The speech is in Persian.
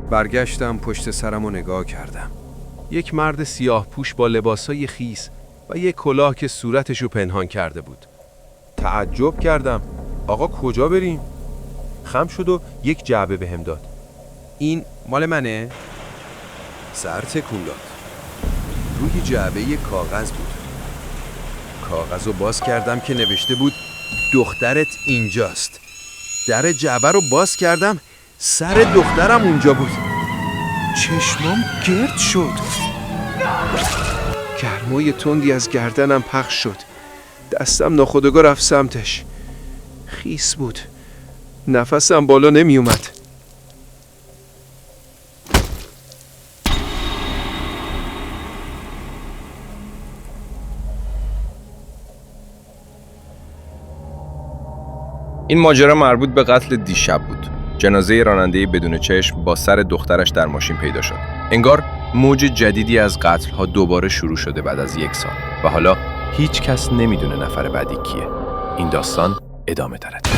برگشتم پشت سرم و نگاه کردم. یک مرد سیاه پوش با لباسای خیس و یک کلاه که صورتشو پنهان کرده بود. تعجب کردم. آقا کجا بریم؟ خم شد و یک جعبه بهم داد. این مال منه؟ سر تکون داد. روی جعبه یک کاغذ بود. کاغذ رو باز کردم که نوشته بود دخترت اینجاست. در جعبه رو باز کردم، سر دخترم اونجا بود. چشمام گرد شد. گرمای تندی از گردنم پخش شد. دستم ناخودآگاه رفت سمتش. خیس بود. نفسم بالا نمی اومد. این ماجرا مربوط به قتل دیشب بود. جنازه راننده بدون چشم با سر دخترش در ماشین پیدا شد. انگار موج جدیدی از قتل‌ها دوباره شروع شده بعد از 1 سال و حالا هیچ کس نمیدونه نفر بعدی کیه. این داستان ادامه داره.